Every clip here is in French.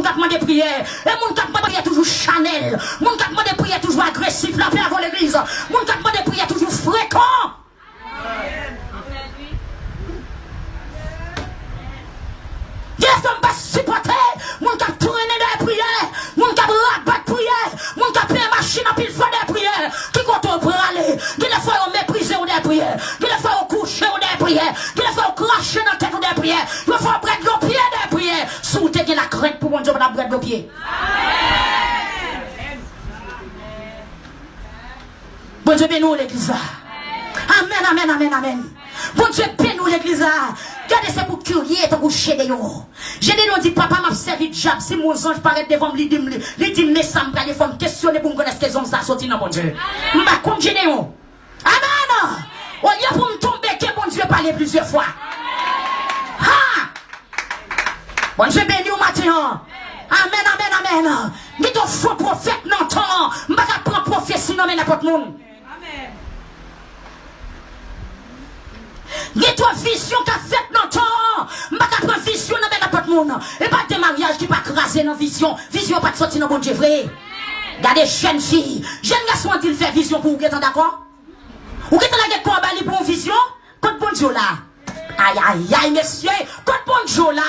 moun qui demande prière. Et moun qui demande prière toujours Chanel. Moun qui demande prière toujours agressif, la paix avant l'église. Moun qui demande prière toujours fréquent. Des femmes pas supporter, moun qui tourne dans la prière, moun qui rabat prière, moun qui paye machine en pile fois des prières, qui compte au braler, qui les fois au mépriser ou des prières, qui les fois au coucher ou des prières, qui les fois au cracher dans la tête ou des prières, qui les fois au brêtre de pied des prières, sous te qui la crainte pour mon Dieu, on a brêtre de pied. Bon Dieu, bénis nous l'église. Amen, amen, amen, amen. Bon Dieu, bénis nous l'église. Regardez, c'est pour curieux, pour coucher de yo. J'ai dit, papa m'a servi de job. Si mon ange paraît devant lui, il dit, mais ça me paraît, il faut me questionner pour me connaître ce qu'ils ont sorti dans mon Dieu. M'a comme Gédéon. Amen. Au lieu pour me tomber, que mon Dieu parle plusieurs fois. Ha! Bon Dieu, bénis au matin. Amen, amen, amen. Mais ton faux prophète, non, ton. M'a pas prendre prophétie, non, mais n'importe monde. Get toi vision qu'a fait dans temps. M'a pas prendre vision dans n'importe monde. Et pas de mariage qui pas craser dans vision. Vision pas de sortir dans bon Dieu vrai. Regardez jeune fille, jeune garçon il fait vision pour vous êtes d'accord? Ou qu'est-ce que la combat pour une vision? Quand bon Dieu là. Aïe aïe aïe messieurs, quand bon Dieu là.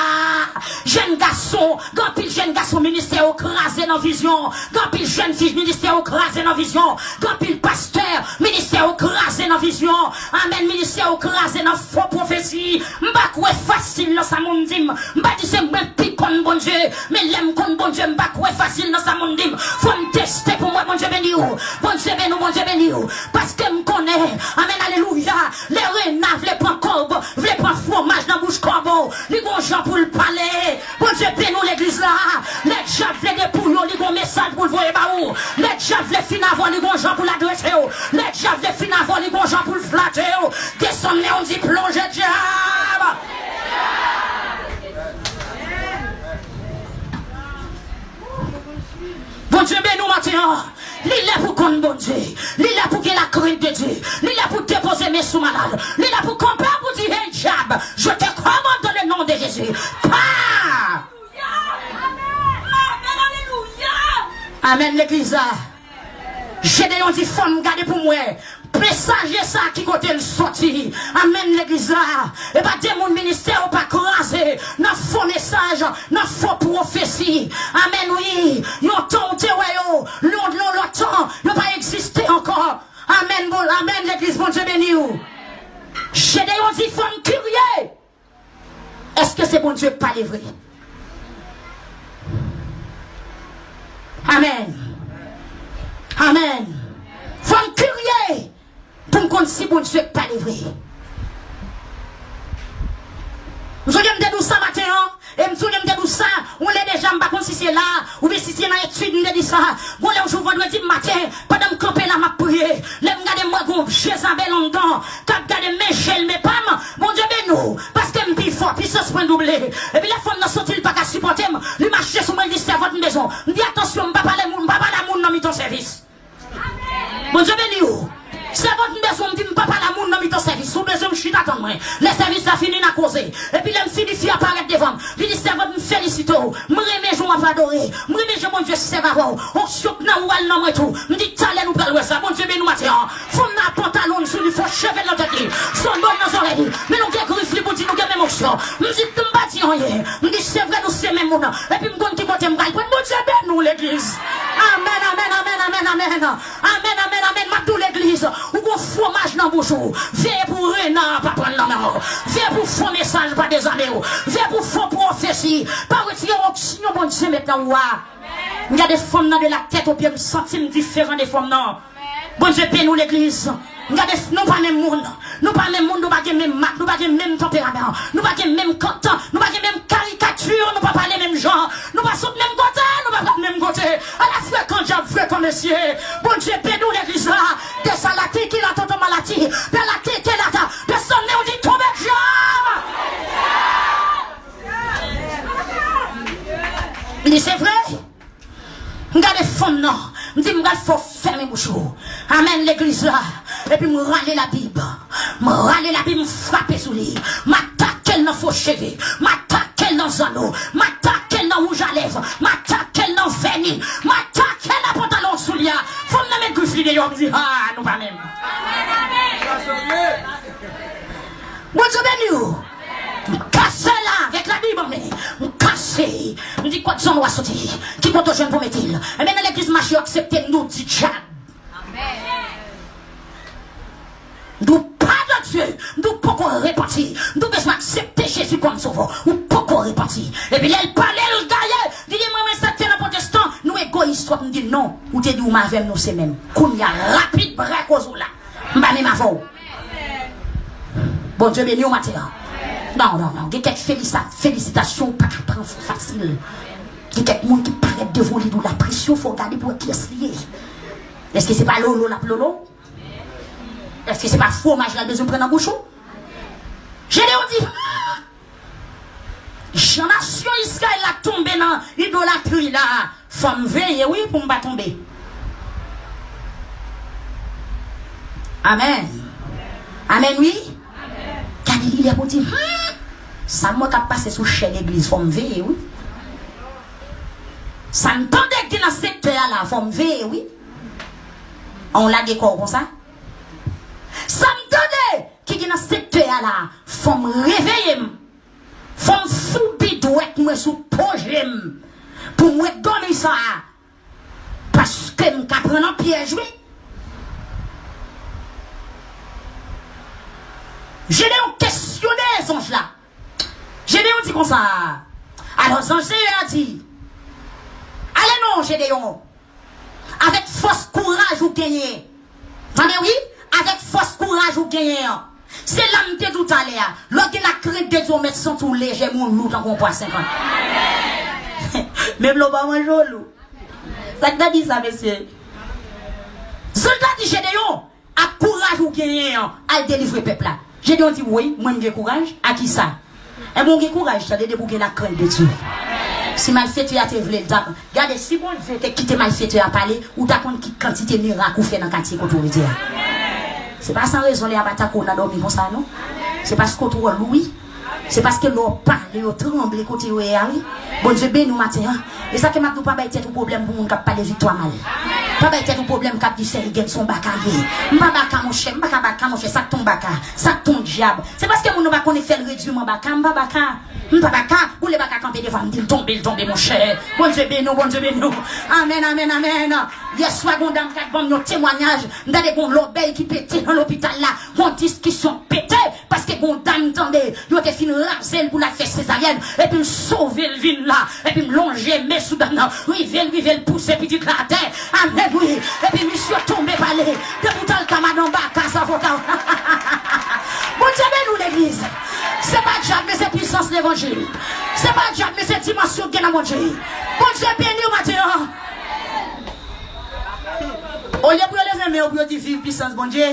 Jeune garçon, grand pile jeune garçon ministère au crasé dans vision. Grand pile jeune fille ministère au crasé dans vision. Grand pile pasteur ministère au crasé dans vision. Amen ministère au crasé dans faux prophétie. M'pa quoi facile dans sa monde dim. M'pa dit c'est même picon bon Dieu, mais l'aime con bon Dieu m'pa quoi facile dans sa monde dim. Faut me tester pour moi bon Dieu béni ou. Bon Dieu béni ou, bon Dieu béni ou. Parce que me connaît. Amen alléluia. Les renaves les prend corbe, les prend fromage dans bouche corbeau. Les gros gens pour le palais. Bon Dieu béni ou l'église là. Les gens veulent des pouillons, les gros messages pour le voir ba ou. Les gens veulent fin avant les gros gens pour l'adresser. Les gens veulent fin avant les gros gens pour le flatter. Descendez on dit plongez diable. Bon Dieu béni ou matin. L'île est pour qu'on bon Dieu. L'île est pour qu'il la crainte de Dieu. L'île est pour déposer mes sous malades. L'île est pour qu'on peut vous dire hey diable. Je te commande dans le nom de Jésus. Pas. Amen l'église. J'ai des gens qui font garder pour moi. Messager ça qui côté le sorti. Amen l'église. Et pas des mon ministère ou pas crasé. N'a faux message, n'a faux prophétie. Amen oui. Yon temps te wayo. Longtemps, yon pas existé encore. Amen bon, amen l'église bon Dieu béni ou. J'ai des gens qui font curieux. Est-ce que c'est bon Dieu pas les vrais? Amen. Amen. Femme curieux. Pour me compte si bon Dieu pas les vrais. Nous sommes de ça matin, et nous sommes de ça, on est déjà, pas comme si c'est là, ou bien si c'est dans l'étude, nous dit ça. Bon, là, je vendredi matin, pendant que je campe là, je prier. Là, je regarde moi, groupe, chez Isabelle en dedans, quand je regarde mes chèles, mes pam, mon Dieu, ben nous, parce que je suis fort, puis ça se prend doublé. Et puis la femme n'a sorti pas qu'à supporter, lui marcher sur moi, il dit, c'est votre maison. Je dis, attention, je ne vais pas parler, je ne vais pas parler dans ton service. Mon Dieu, ben nous. C'est votre maison, je ne dis pas la moun dans mon service. Sous besoin, je suis d'attendre. Le service a fini à causer. Et puis, là, je finis à apparaître devant. Je dis, c'est votre félicite. Je me remets, je m'en adorer. Je me remets, mon Dieu, c'est avant. On choque dans le nom et tout. Je dis, t'allez nous parler ça. Mon Dieu, mais nous matin. Faut un pantalon sous lui, faut chevet dans tête. Son bon dans oreilles. Mais nous, qui griffes, pour dire, nous, qui même option. Je dis, tu me bâtis rien. Je dis, c'est vrai, nous, c'est même moun. Et puis, je me donne qui côté, je me gagne. Mon Dieu, ben nous, l'église. Amen, amen, amen, amen, amen. Amen, amen, amen, ma tout l'église. Ou qu'on fromage dans bouche. Viens pour renard, pas prendre la main. Viens pour faux message, pas des années. Viens pour faux prophétie. Pas retirer oxygène, bon Dieu, maintenant, il y a des femmes dans de la tête au pied, me sentir différent des femmes, non. Bon Dieu, paie nous l'église. Regardez, nous pas même monde. Nous pas même monde, nous pas même marque, nous pas même tempérament. Nous pas même canton, nous pas même caricature, nous pas parler même genre. Nous pas sauter même côté, nous pas même côté. À la fréquente, j'ai fréquent monsieur. Bon Dieu, paie nous l'église là. De ça la tête qui la tente maladie. De la tête qui la tente. De son nez, on dit tomber jambe. Mais c'est vrai. Regardez les femmes, non. Je dis, il faut fermer bouche. Amen l'église là. Et puis, je râler la Bible. Je râler la Bible, je frapper sous lui. Je m'attaque dans faux cheveux. Je m'attaque dans les anneaux. Je m'attaque dans rouge à lèvres, m'attaquer dans vernis, m'attaquer dans pantalon soulier. Faut me mettre griffes de me dire ah nous pas même. Bon Dieu béni. Casse là avec la Bible, on casse. On dit quoi de son doit sortir. Qui compte jeune pour mettre-il. Et maintenant l'église marche accepter nous dit Tchad. Nous pas de Dieu, nous pas qu'on repentir, nous besoin accepter Jésus comme sauveur, ou pas qu'on repentir. Et puis elle parle, elle gagne, dit moi mais ça fait un protestant, nous égoïstes, nous dit non, ou te dit ou ma avec nous c'est même. Qu'on y a rapide break aux là. M'ba même avant. Bon Dieu béni au matin. Non, non, non, il y a quelques félicitations, pas que prendre facile. Il y a quelques monde qui prête devant lui la pression, il faut regarder pour qui est lié. Est-ce que c'est pas Lolo la Lolo? Est-ce que c'est pas fromage là besoin de prendre un bouchon? J'ai dit, Jean-Nation Israël a tombé dans l'idolâtrie là. Femme veille, oui, pour ne pas tomber. Amen. Amen, oui. Quand il est pour dire, ça m'a passé sous chaîne l'église, femme veille, oui. Ça me tendait que dans ce secteur là, femme veille, oui. On l'a dit quoi comme ça? Ça me donne qui est dans ce secteur là, faut me réveiller, faut me fouiller douette moi sous projet pour me donner ça parce que me prendre un piège oui. J'ai questionné ces anges là. J'ai dit comme ça. Alors ces anges a dit allez non Gédéon avec force courage ou gagner. Entendez oui? Avec force courage ou gagner. C'est l'âme de tout à l'heure. Lorsque la crainte de Dieu met son tout léger, mon loup dans qu'on poids 50. Même l'eau pas manger loup. Ça t'a dit ça, monsieur. Soldat dit Gédéon, à courage ou gagner, à délivrer le peuple là. Gédéon dit oui, moi j'ai courage, à qui ça? Et mon courage, ça de débouquer la crainte de Dieu. Si mal fait tu as te voulu regardez si bon Dieu te quitter mal fait tu as parlé ou t'as compte qui quantité miracle ou fait dans quartier qu'on te dire. C'est pas sans raison les abattre qu'on a dormi comme ça non. C'est parce qu'on trouve Louis. C'est parce que l'on parle, on tremble côté où est allé. Bon Dieu béni nous matin. Et ça que m'a tout pas bailler tout problème pour monde qui parler victoire mal. Pas bailler tout problème qui dit c'est gagne son bacalier. M'pa baka mon cher, m'pa baka mon cher, ça ton baka, ça ton diable. C'est parce que mon pas connaît faire réduire mon baka, m'pa baka, ou les baka camper devant me tomber mon cher. Bon Dieu béni nous, bon Dieu béni nous. Amen amen amen. Hier soir on dame quatre bon nos témoignages, ndade gon l'obéi qui pété dans l'hôpital là, gon discussion pété parce que gon dame tendait, yo te fin raser pour la faire césarienne et puis sauver le vin là et puis me longer mes soudain oui vienne pousser petit la terre amen oui et puis monsieur tombé parler depuis dans le camadon baka ça faut bon Dieu nous l'église c'est pas diable mais c'est puissance l'évangile c'est pas diable mais c'est dimension qui est dans mon Dieu bon Dieu béni au matin au lieu pour lever mais au lieu de vivre puissance bon Dieu.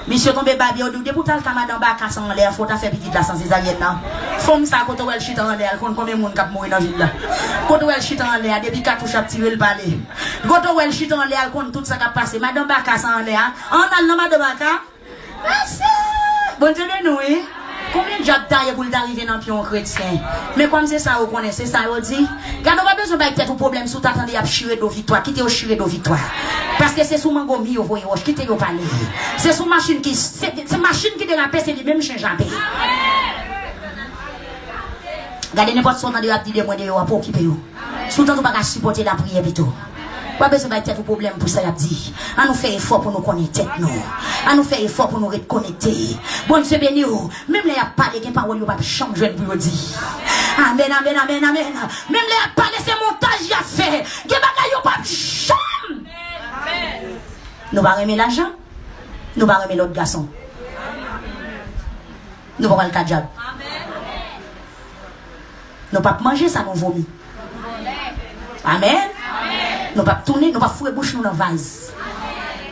Monsieur tombe babi au de pourtant camarade en bas casse en l'air faut ta faire petite là sans césarienne là femme ça quand on chita en l'air combien monde cap mourir dans ville là quand on chita en l'air depuis cartouche a tiré le balai quand on chita en l'air compte tout ça qui a passé madame baka en l'air en allant madame baka merci bon Dieu nous oui combien de job taille pour d'arriver dans pion chrétien mais comme c'est ça vous connaissez ça vous dit quand on pas besoin de peut-être problème sous t'attendez à chirer de victoire quitter au chirer de victoire parce que c'est sous mango mi au voyez quitter au palais c'est sous machine qui c'est machine qui dérape c'est lui même change jamais regardez n'importe son dans de dire moi de pour occuper vous sous temps pas supporter la prière plutôt pas besoin de tête problème pour ça y a dit on nous fait effort pour nous connaître tête nous on nous fait effort pour nous reconnecter bon Dieu béni même les a parlé qui parole pas changer pour dire amen amen amen amen même les a parlé c'est montage y a fait qui bagaille pas changer nous va remettre l'argent nous va remettre l'autre garçon nous va le cadjab nous pas manger ça nous vomit amen. Nous ne pas tourner, nous ne pas fouer bouche nous dans vase.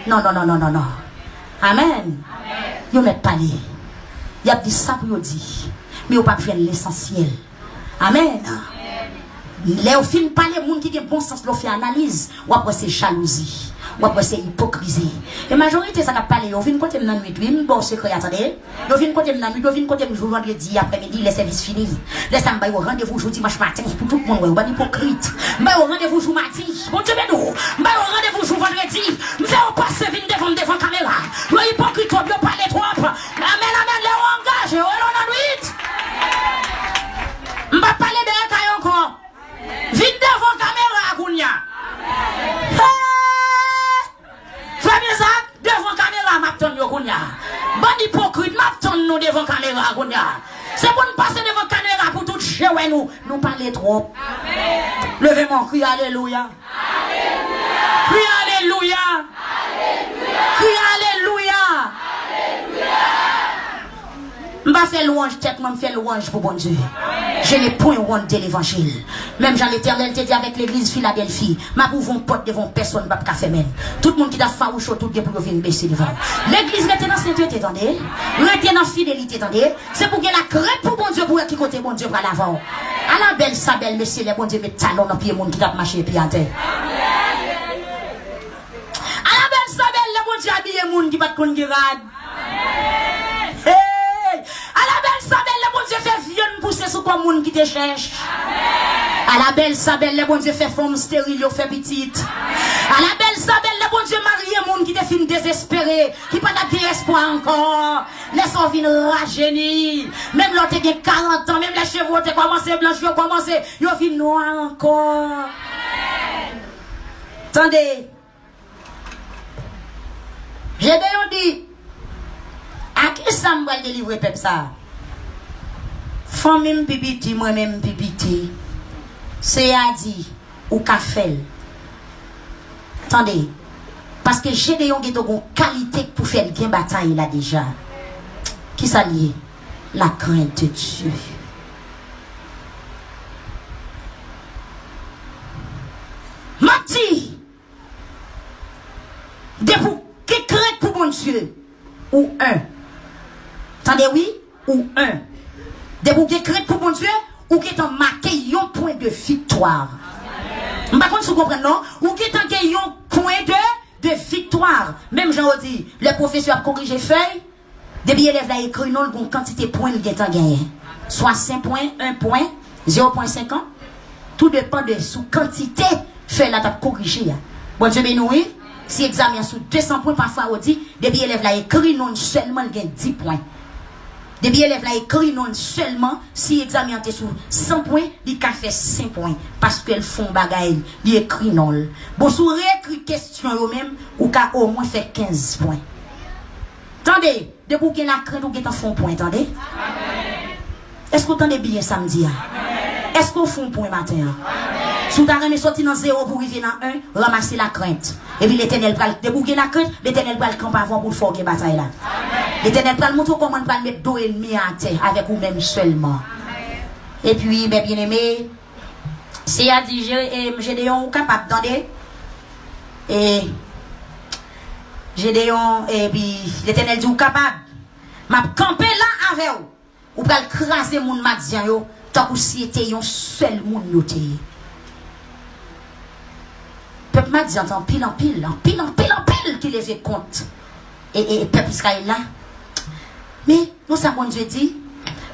Non, non, non, non, non, non. Amen. Vous ne pas parler. Il y a dit ça pour vous dire. Mais vous ne pas faire l'essentiel. Amen. Les films parler, les gens qui ont bon sens, leur fait analyse. Ou après c'est jalousie. ou après c'est hypocrisie. Et majorité, ça n'a pas parlé, on vient côté dans nuit, oui, bon secret, attendez. On vient côté dans nuit, on vient côté jour vendredi après-midi, les services finis. Laissez moi au rendez-vous jour dimanche matin pour tout le monde, on est hypocrite. Moi au rendez-vous jour mardi, bon Dieu béni. Moi au rendez-vous jour vendredi, me faire passer vinn devant caméra. Yo hypocrite, yo parler trop. Amen, les engagés, on en nuit. M'a parler de caille encore. Vinn devant caméra, Kounia. Frère ça, devant caméra, m'attend yo Kounia. Bon hypocrite, m'attend nous devant caméra, Kounia. C'est pour nous passer devant caméra pour tout chez nous parler trop. Levez mon cri, alléluia. Cri alléluia. Cri alléluia. Je vais faire louange, tête, je vais faire louange pour bon Dieu. Je n'ai point honte de l'évangile. Même Jean l'Éternel te dit avec l'église Philadelphie, ma pouvons porte devant personne, ne va pas faire même. Tout le monde qui a farouche, tout le monde pour venir baisser devant. L'église reste dans sainteté, attendez. Reste dans fidélité, attendez. C'est pour que la crête pour bon Dieu, pour qui côté bon Dieu va l'avant. À la belle, sa belle, monsieur, les bon Dieu met talon dans le pied, monde qui a marché pied à terre. À la belle, sa belle, les bon Dieu habillé, monde qui va te congrade. À la belle sabelle, le bon Dieu fait viande pousser sous quoi monde qui te cherche. À la belle sabelle, le bon Dieu fait forme stérile, fait petite. À la belle sabelle, le bon Dieu marie monde qui te fin désespéré, qui pas d'espoir encore. Laisse-on venir rajeunir. Même l'autre qui a 40 ans, même les cheveux ont commencé blanchir, ils ont commencé, ils ont fini noir encore. Attendez. J'ai d'ailleurs dit, à qui ça me délivrer peuple ça? Famille pipiti, moi-même pipiti. C'est à dire ou café. Attendez. Parce que j'ai des gens qui ont une qualité pour faire bien bataille là déjà. Qui s'allie? La crainte de Dieu. Mati. Debout. Qui crainte pour bon Dieu? Ou un. Attendez, oui? Ou un. Des bouts de crête pour mon Dieu, ou qui est en marqué un point de victoire. Par contre, vous comprenez, non? Ou qui est en un point de victoire. Même Jean dit, le professeur a corrigé feuille, depuis l'élève a écrit non, une quantité de points qui est en gagné. Soit 5 points, 1 point, 0,50. Tout dépend de sous quantité, fait la table corrigée. Bon Dieu béni, si examen sous 200 points, parfois on dit, depuis l'élève a écrit non seulement, il gagne 10 points. Depuis l'élève a écrit non seulement, si examen est sous 100 points, il a fait 5 points. Parce qu'elles font bagaille, il écrit non. Bon, si vous réécrit question eux-mêmes, ou qu'à au moins fait 15 points. Attendez, de vous la crainte ou vous font point, attendez? Est-ce que vous entendez bien samedi? Est-ce que vous font point matin? Si vous avez sorti dans 0 pour arriver dans 1, ramassez la crainte. Et puis l'Éternel va débouquer la crainte, l'Éternel va le camp avant pour faire une bataille là. L'Éternel va montrer comment on va mettre deux ennemis à terre avec vous-même seulement. Et puis, mes bien-aimés, c'est à dire, Gédéon capable d'entendre. Et Gédéon, et puis l'Éternel dit, capable. M'a campé là avec vous. Ou va craser mon madian yo, tant que si était un seul monde yote. Peuple madian en pile en pile, qui les fait compte. Et peuple Israël là. Mais nous ça bon Dieu dit,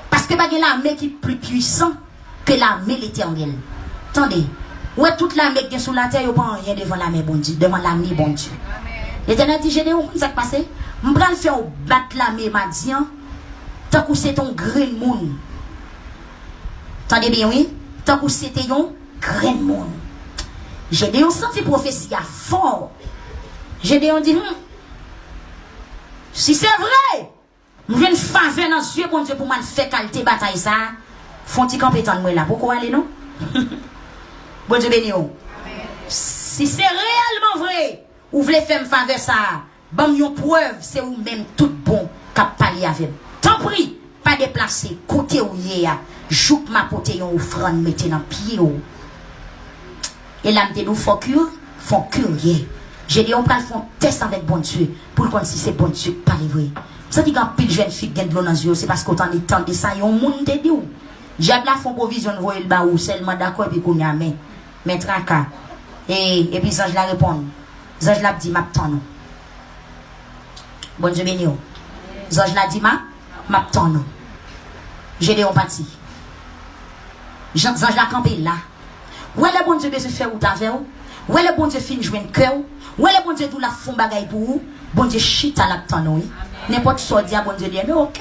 parce que bagay l'armée qui est plus puissant que l'armée l'Éternel. Attendez, ouais toute l'armée qui est sur la terre, yo pas rien devant l'armée bon Dieu, devant l'armée bon Dieu. L'Éternel dit, Gédéon, ça qui passe? M'bral le faire battre l'armée madian. Tant que c'est ton grand monde. Attendez bien, oui? Tant que c'était un grand monde. J'ai des senti prophétie fort. J'ai des dit, si c'est vrai, je viens de faire dans ce bon Dieu pour me faire qualité bataille ça. Font-ils compétent moi là? Pourquoi aller non? Bon Dieu béni. Si c'est réellement vrai, vous voulez faire me faveur ça, bon une preuve, c'est vous même tout bon cap parler avec. Tant pis, pas déplacer, côté où y a, joupe ma poté yon offrande, mettez dans pied ou. Et là, nous faut curieux. J'ai dit, on va faire un test avec bon Dieu, pour qu'on si c'est bon Dieu, pas vrai. Ça dit quand pile jeune fille gagne de l'eau dans les yeux, c'est parce qu'on t'en est temps de ça, yon monde te dit ou. J'ai la font provision, voyer le bas ou, seulement d'accord, et puis qu'on y a mais traka. Et puis ça, je la réponds. Zange l'a dit, m'attend nous. Bon Dieu béni. Zange l'a dit, m'attend nous. Gédéon parti. Zange l'a campé là. Où est le bon Dieu besoin de faire ou t'avez ou? Où est le bon Dieu fin jouer un cœur? Où est le bon Dieu tout la fond bagaille pour vous? Bon Dieu chita la t'en nous. N'importe quoi dit à bon Dieu dit, mais ok.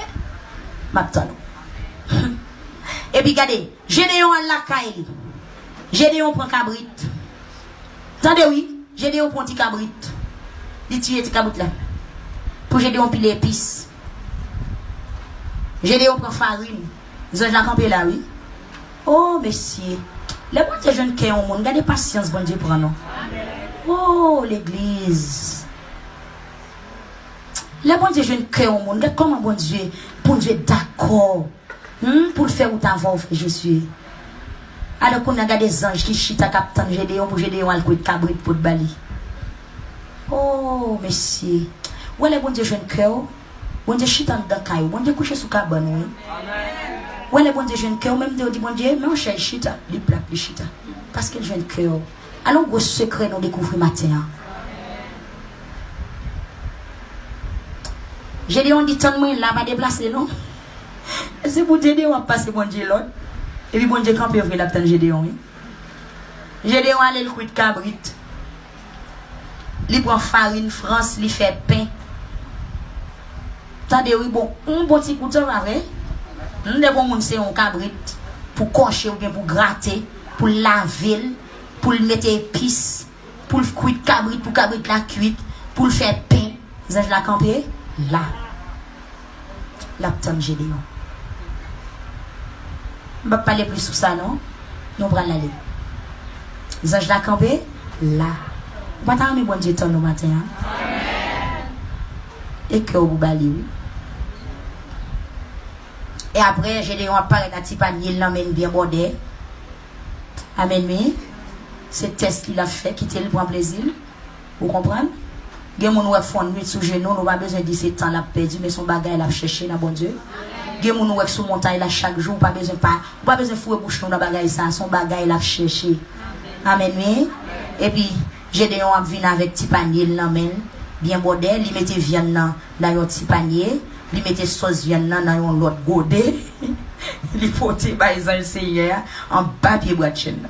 M'attend nous. Et puis regardez, Gédéon à la caille. Gédéon prend cabrit. Attendez oui, Gédéon prend petit cabrit. Il tue petit cabrit là. Pour Gédéon pile épices. Gédéon prend farine. Ils ont la campé là oui. Oh messieurs, les bon Dieu jeunes qui ont au monde, gardez patience bon Dieu pour nous. Oh l'église. Les bon Dieu jeunes qui ont au monde, regardez comment bon Dieu d'accord. Pour le faire où t'avons je suis. Alors qu'on a des anges qui chita capitaine Gédéon pour Gédéon al coup de cabrit pour bali. Oh messieurs. Où est le bon Dieu jeune cœur? Bon Dieu chita dans caillou, bon Dieu couche sous cabane oui. Où est le bon Dieu jeune cœur? Même Dieu dit bon Dieu, mais on cherche chita, les plats plus chita. Parce que le jeune cœur. Alors gros secret nous découvrir matin. Gédéon dit ton moi là va déplacer non. C'est pour Gédéon passer bon Dieu l'autre. Et puis bon Dieu quand peut ouvrir la tête Gédéon. Gédéon allait le coup de cabrit. Il prend farine France, il fait pain. Tandis oui bon, un bon petit coup de avec. Nous devons monter un cabrit pour cocher ou bien pour gratter, pour laver, pour le mettre épices, pour le cuire cabrit pour cabrit la cuite, pour le faire pain. Vous avez la campé là. La tête Gédéon. Je ne vais pas parler plus sur ça, non? Nous allons aller. Les anges la campé, là. Vous ne pouvez pas bon Dieu ton matin. Et que vous bali. Et après, Gédéon apparaît dans petit panier, l'emmène bien bordé. Amen, oui. C'est test qu'il a fait, quitter le point plaisir. Vous comprenez? Il y a des gens qui font nuit sous genou, nous n'avons pas besoin de 17 ans, l'a perdu, mais son bagage l'a cherché dans bon Dieu. Il y a des gens qui sont montagne là chaque jour, pas besoin de fouer bouche dans bagage ça, son bagage l'a cherché. Amen, oui. Et puis, Gédéon a venu avec petit panier, l'emmène, bien bordel, il mettait viande dans un petit panier, il mettait sauce viande dans un autre godet, il portait par les Seigneur en papier boîte chaîne.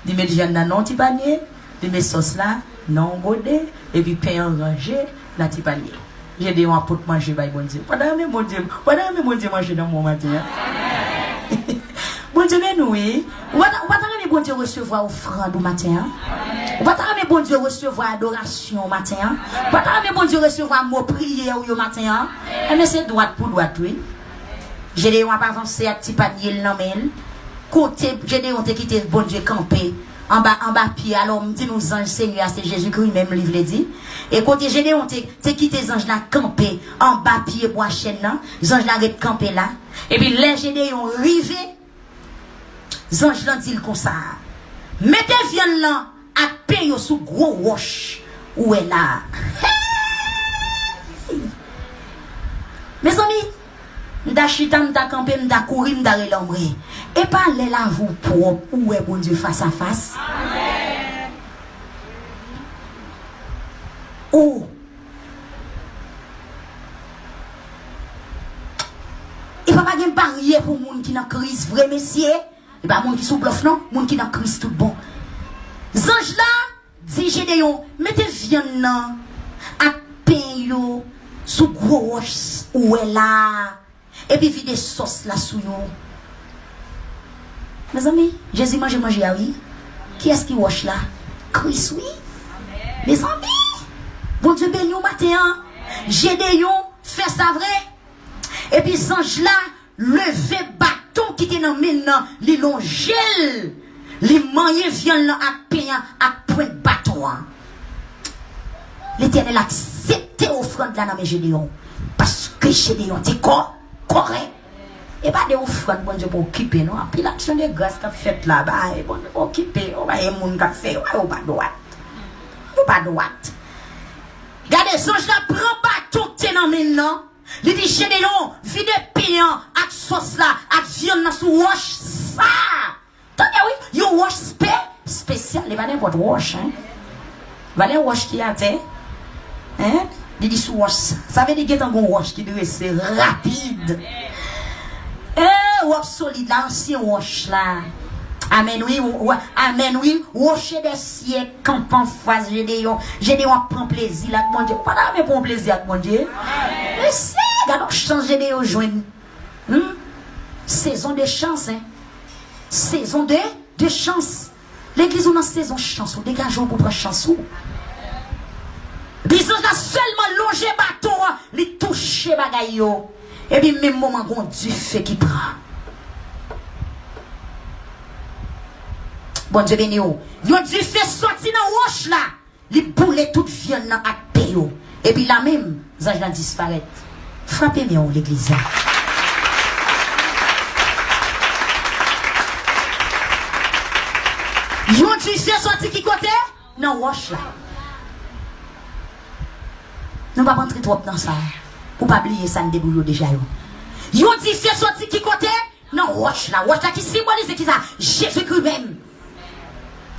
Il mettait viande dans un petit panier, il met sauce là, non godet, et puis pain rangé dans petit panier. Gédéon a pour manger par bon Dieu. Pendant que mon Dieu manger dans mon matin. Bon Dieu, mais nous, oui. Vous attendez bon Dieu recevoir offrande au matin. Vous attendez bon Dieu recevoir adoration au matin. Vous attendez bon Dieu recevoir mot prière au matin. Mais c'est droite pour droite, oui. Gédéon a pas avancé à petit panier l'emmène. Côté, Gédéon a quitté bon Dieu campé. En bas pied, alors me dit nous anges Seigneur, c'est Jésus-Christ même livre le dit. Et côté Gédéon t'es quitté les anges là campé en bas pied bois chaîne là, les anges là campé là. Et puis les Gédéon rivé, les anges là dit comme ça. Mettez viande là à pain sous gros roche où est là. Mes amis, m'da chita, m'da campé, m'da courir, m'da relambré. Et pas les là vous propre où est bon Dieu face à face. Amen. Oh. Il ne va pas y avoir une barrière pour les gens qui sont en crise, vrai messieurs. Il n'y a pas de gens qui sont bluff, non? Les gens qui sont en crise, tout bon. Les anges là, dit Gédéon, mettez viande là, à pain sous gros roche où est là. Et puis vide sauce là sous yo. Mes amis, Jésus mange ah oui. Qui est-ce qui wash là? Christ oui. Amen. Mes amis, bon Dieu béni au matin. Gédéon fait ça vrai. Et puis ange là, levé bâton qui était dans mine, li long gel. Li manye viande là à pain à point bâton. L'Éternel a accepté offrande là dans mes Gédéon. Parce que Gédéon dit quoi? Correct. Et pas de offrande, bon Dieu, pour occuper, non? Puis l'action de grâce qu'a fait là, bah, bon Dieu, pour occuper, on va y avoir un qui fait, on va pas droite. On pas droite. Regardez, son là, prend bâton, t'es dans mes non? Il dit, Gédéon, vide pain, avec sauce là, avec viande dans sous wash, ça. T'as oui, you wash spécial, il pas n'importe wash, hein? Valé wash qui a terre. Hein? Il dit sous wash. Ça veut dire qu'il y a un bon wash qui doit être rapide. Wash solide là, ancien wash là. Amen oui, amen oui, wash des siècles, campant phase, j'ai des prend plaisir là, mon Dieu. Pas d'amener pour plaisir avec mon Dieu. Mais c'est, regarde, changer des joindre. Saison de chance, hein. Saison de chance. L'église on a saison chance, dégageons pour prendre chance. Bisous là seulement longer bâton, les toucher bagaille yo. Et puis même moment gon du fait qui prend. Bon Dieu béni yo. Yo du fait sorti dans roche là, li boule toute viande dans acte yo. Et puis là même, ça va disparaître. Frappez bien l'église. Yo du fait sorti qui côté? Dans roche là. Nous ne pas rentrer trop dans ça. Pour pas oublier ça, nous débrouillons déjà. Yo dit fait sorti qui côté? Non, roche là qui symbolise qui ça? Jésus-Christ même.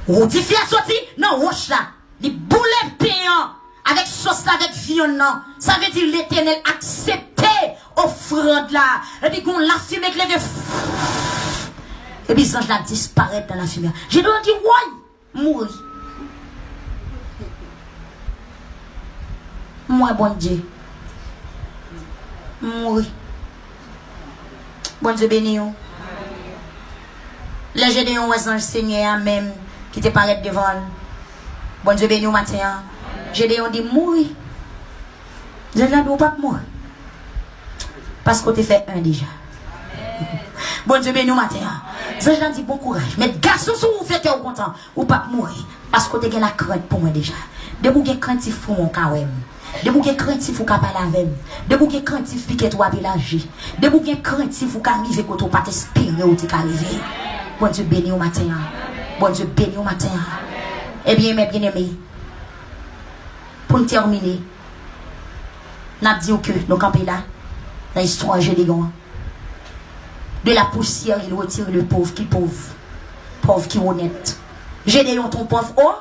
On dit fait sorti? Non, roche là. Les boulets payants avec sauce là, avec viande là. Ça veut dire l'Éternel accepter offrande là. Et puis qu'on la fumée qui lève. Et puis ça là disparaît dans la fumée. J'ai dit, ouais, mourir. Moi, bon Dieu. Mourir. Bon Dieu béni. Les Gédéons, les anges Seigneur, même, qui te paraissent devant. Bon Dieu béni au matin. Gédéon dit mourir. Je ne dois pas mourir. Parce que tu fait un déjà. Bon Dieu béni au matin. Je dis bon courage. Mais garçon, si vous faites au content, ou pas mourir. Parce que tu as la crainte pour moi déjà. De vous avez crainte pour mon carême. De vous avez crainte pour parler avec. De vous avez crainte pour que tu aies l'agir. De vous avez crainte pour arriver quand tu n'as pas t'espérer ou tu arriver. Bon Dieu béni au matin. Bon Dieu béni au matin. Eh bien, mes bien-aimés, pour terminer, nous avons dit que nous campons là, dans l'histoire de Gédéon. De la poussière, il retire le pauvre qui est honnête. Gédéon ton pauvre, oh?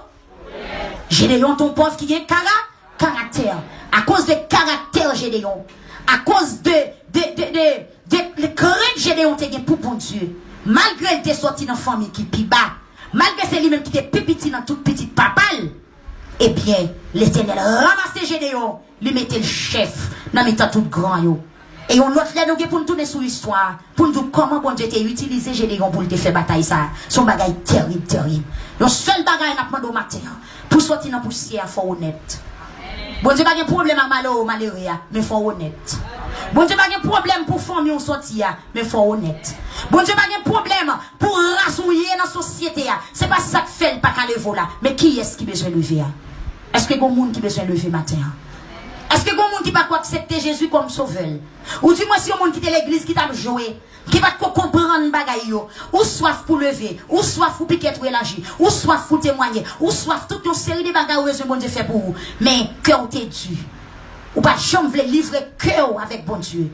Gédéon ton pauvre qui est caractère. À cause de caractère Gédéon, à cause de crainte Gédéon te pour bon Dieu. Malgré qu'il est sorti dans la famille qui est bas, malgré c'est lui-même qui était petit dans toute petite papale, eh bien, l'Éternel ramassait Gédéon, lui mettait le chef dans l'état tout grand yo. Et on autre là pour nous tourner sur l'histoire, pour nous dire comment bon Dieu t'a utilisé Gédéon pour te faire bataille ça. Son bagaille terrible, terrible. Le seul bagaille n'a pas de matin pour sortir dans la poussière, il faut honnête. Bon Dieu pas de problème à malheureux, mais il faut honnête. Bon Dieu pas de problème pour former un sortir, mais il faut honnête. Bon Dieu pas de problème pour rassouiller dans la société. C'est pas ça que fait le pas qu'à lever là. Mais qui est-ce qui a besoin de lever? Est-ce que il y a des gens qui a besoin de lever matin? Est-ce que il y a des gens qui ne pas accepter Jésus comme sauveur? Ou dis-moi si il y a des gens qui est l'église qui t'a joué, qui va comprendre bagaille yo, ou soif pour lever, ou soif pour piquer pour élargir, ou soif pour témoigner, ou soif toute une série de bagailles que bon Dieu fait pour vous. Mais cœur t'es dû. Ou pas jamais livrer cœur avec bon Dieu.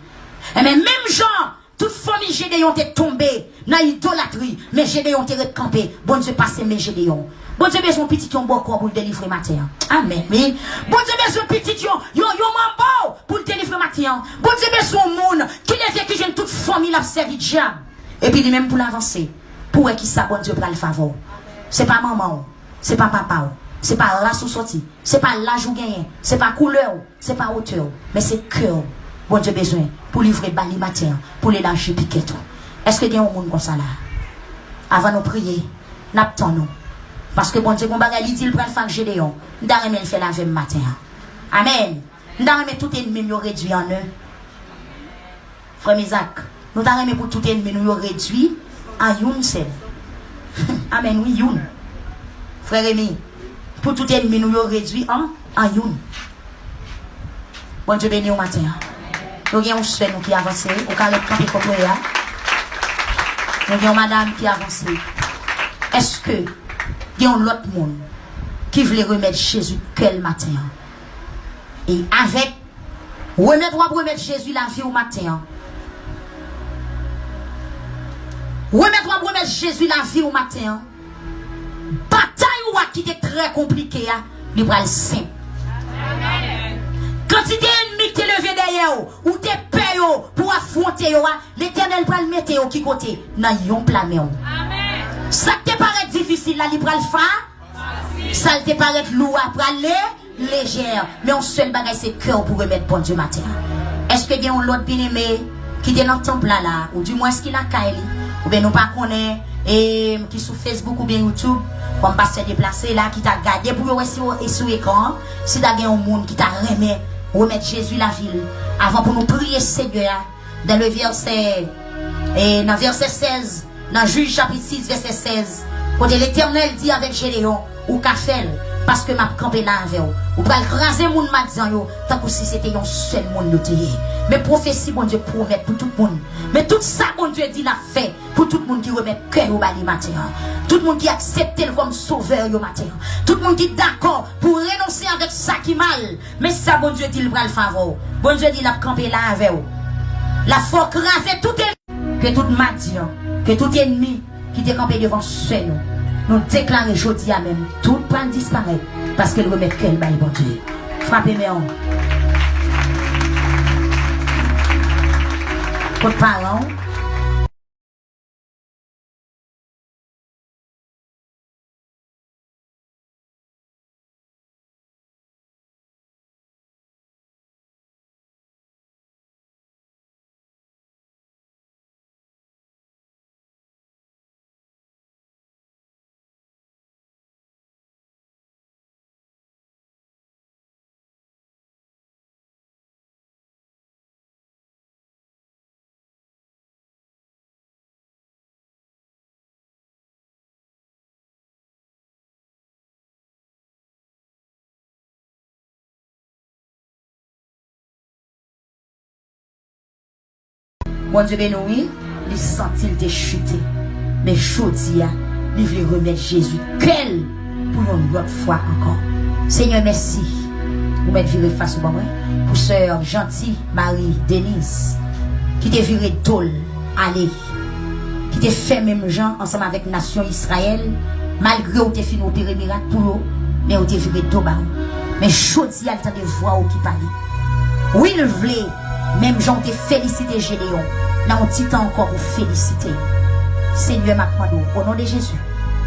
Et mais même genre, toute famille Gédéon t'est tombée dans l'idolâtrie, mais Gédéon t'est recampé. Bon Dieu passe mes Gédéon. Bon Dieu besoin petit qui ont bon corps pour le délivrer matin. Amen. Oui. Bon Dieu besoin petit qui ont mambo pour le délivrer matin. Bon Dieu besoin monde qui les fait qui gêne toute famille la servi de diable. Et puis lui même pour l'avancer. Pour qui ça bon Dieu prend le favor. C'est pas maman, c'est pas papa, c'est pas race ou sorti, c'est pas l'âge ou gagné, c'est pas couleur, c'est pas hauteur, mais c'est cœur. Bon Dieu besoin pour livrer bali matin, pour les lâcher piquet tout. Est-ce que il y a un monde comme ça là? Avant de prier, n'attendons. Parce que bon Dieu, qu'on bagaille dit, il prend le fan Gédéon. N'darreme il fait la veille matin. Amen. N'darreme tout ennemi nous réduit en eux. Frère Isaac, nous t'arreme pour tout ennemi nous réduit en une seul. Amen, oui, une. Frère Rémi, pour tout ennemi nous réduit en une. Bon Dieu béni au matin. Nous avons un souhait qui avance. Au cas où nous avons nous avons madame qui avance. Est-ce que il y a un autre monde qui veut remettre Jésus quel matin? Et avec remettre Jésus la vie au matin. Remettre Jésus la vie au matin. Bataille qui était très compliquée. il va le simple. Quand tu es ennemi, tu es levé derrière ou tu es payé pour affronter, l'Éternel va le mettre au qui côté dans yon plané. Ça te paraît difficile, là, il va le faire. Ça te paraît lourd à aller légère. Mais un seul bagage, c'est cœur pour remettre bon Dieu matin. Est-ce que il y a un autre bien-aimé qui est dans le temple là, ou du moins ce qu'il a caillé, ou bien nous pas connaît, et qui sur Facebook ou bien YouTube, comme pasteur déplacé là, qui t'a gardé pour voir sur l'écran, si t'as un monde qui t'a remis, remettre Jésus la ville, avant pour nous prier Seigneur, dans le verset, et dans verset 16, dans Juge chapitre 6, verset 16, quand l'Éternel dit avec Gédéon, ou Kafel, parce que m'a campé là avec vous. Ou pral raser moun madian yo, tant que si c'était un seul monde de mais prophétie, bon Dieu, promet pour tout le monde. Mais tout ça, bon Dieu dit l'a fait pour tout le monde qui remet cœur au bali matin. Tout le monde qui accepte comme sauveur au matin. Tout le monde qui est d'accord pour renoncer avec ça qui mal. Mais ça, bon Dieu dit le bras le favor. Bon Dieu dit l'a campé là avec vous. La faut raser tout que tout madian, que tout ennemi qui est campé devant seul. Nous déclarons aujourd'hui à même, tout plan disparaît parce que nous remettons quel bail bon Dieu. Frappez-moi. Votre parent. Bon Dieu béni, il sentit de chuter. Mais Jodia, il veut remettre Jésus. Quel pour une autre fois encore. Seigneur, merci. Vous m'êtes viré face au bon. Pour sœur gentille Marie Denise, qui te viré tôle, allez. Qui te fait même gens ensemble avec la nation Israël, malgré où tu fini opérer miracle pour eux, mais où tu viré tôle. Mais Jodia, il t'a de voix qui parle. Oui, il voulait. Même gens te félicité Gédéon. Là, on dit encore pour féliciter. Seigneur, ma croix au nom de Jésus,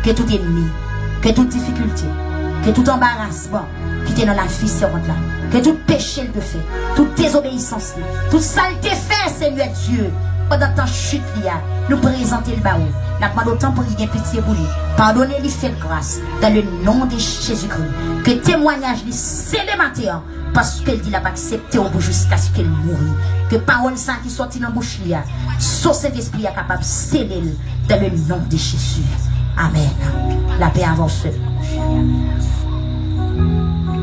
que tout ennemi, que toute difficulté, que tout embarrassement qui est dans la vie servante là, que tout péché le fait, toute désobéissance, toute saleté fait, Seigneur Dieu, pendant tant chute nous présenter le baou. N'a pas d'autant pour lui pitié pour lui. Pardonnez-lui, faites grâce dans le nom de Jésus-Christ. Que témoignage lui c'est le matin. Parce qu'elle dit l'a pas accepté au bout jusqu'à ce qu'elle mourit. Que parole ça qui sortit dans la bouche là, sur cet esprit est capable de sceller dans le nom de Jésus. Amen. La paix avance.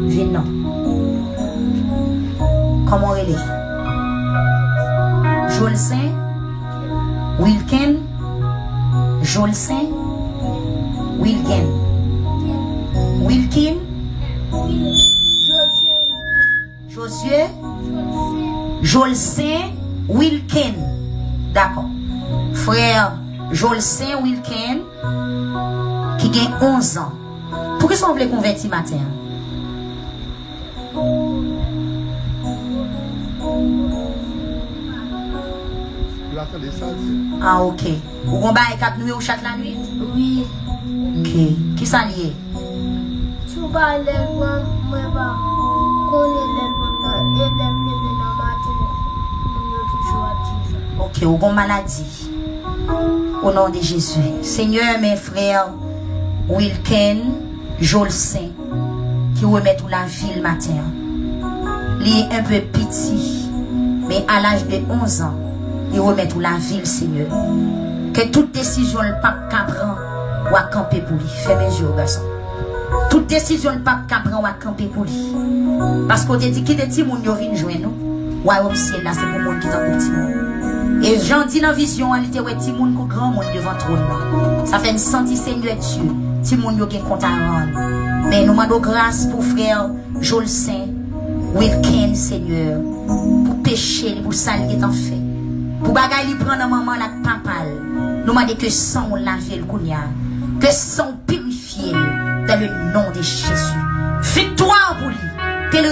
Viens non. Comment elle est? Joël Saint, Wilken, Joël Saint, Wilken, Wilkin. Josué, Joël Saint, Wilken. D'accord. Frère Joël Saint, Wilken, qui a 11 ans. Pourquoi est-ce qu'on veut convertir matin? Ah, ok. Vous avez 4 nuits ou chaque la nuit? Oui. Ok. Qui ça lié? Tu vas aller voir moi. Ok, ou bon maladie. Au nom de Jésus. Seigneur, mes frères, Wilken, Joël Saint, qui remet tout la vie le matin. Il est un peu petit, mais à l'âge de 11 ans, il remet tout la vie, Seigneur. Que toute décision, le pape prend ou à camper pour lui. Fermez les yeux, garçon. Toute décision, le pape prend ou à camper pour lui. Parce qu'on te dit qu'il est petit monde qui vient joindre nous. Royaume ciel là, c'est pour le monde qui est en petit monde. Et j'en dis dans la vision, il était petit monde qui grand monde devant trône. Ça fait une senti Seigneur Dieu. Petit monde qui est content. Mais nous demandons grâce pour frère Joël Saint, Wilken, Seigneur, pour pécher, pour salir qui est en fait. Pour bagaille, il prend un maman la papa. Nous demandons que sang lave le kounia, que sang purifie dans le nom de Jésus. Fais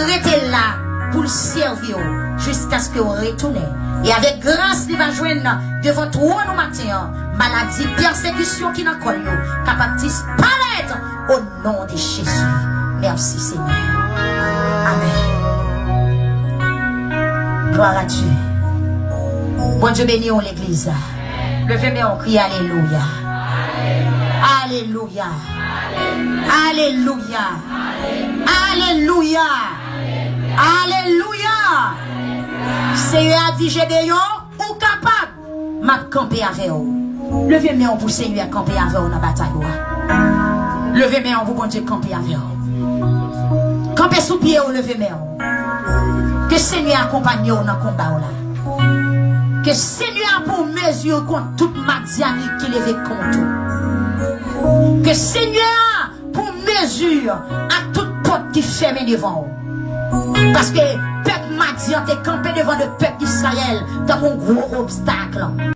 rester là pour le servir jusqu'à ce que vous retournez. Et avec grâce, il va joindre devant toi nous matin, maladie, persécution qui n'a pas lieu, capable de disparaître au nom de Jésus. Merci Seigneur. Amen. Gloire à Dieu. Bon Dieu béni l'église. Levez-moi en cri, alléluia. Alléluia. Alléluia. Alléluia. Alléluia. Seigneur a dit Gédéon, ou capable, m'a campé avec vous. Levez-moi pour Seigneur à camper avec vous dans la bataille. Levez-moi pour bon Dieu camper avec vous. Campez sous pied ou levez-moi. Que Seigneur accompagne vous dans le combat. Que Seigneur pour mesure contre toute Madianique qui lève contre. Que Seigneur pour mesure à toute porte qui ferme devant vous. Parce que le peuple Madian est campé devant le peuple d'Israël dans un gros obstacle.